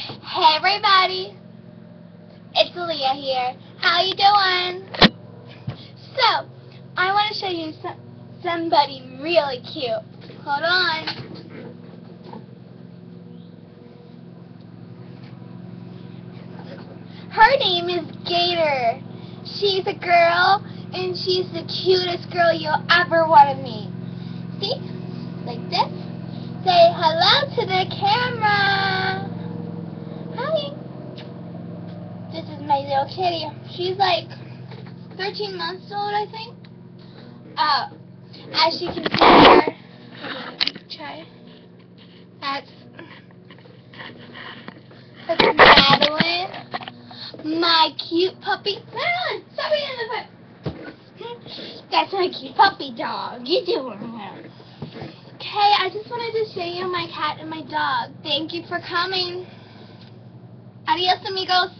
Hey everybody, it's Leah here. How you doing? So, I want to show you somebody really cute. Hold on. Her name is Gator. She's a girl, and she's the cutest girl you'll ever want to meet. See? Like this. Say hello to the camera. Hi. This is my little kitty. She's like 13 months old, I think. As you can see here, try. That's Madeline, my cute puppy. Madeline, stop being in the foot. That's my cute puppy dog. You doing well. Okay, I just wanted to show you my cat and my dog. Thank you for coming. Adios, amigos.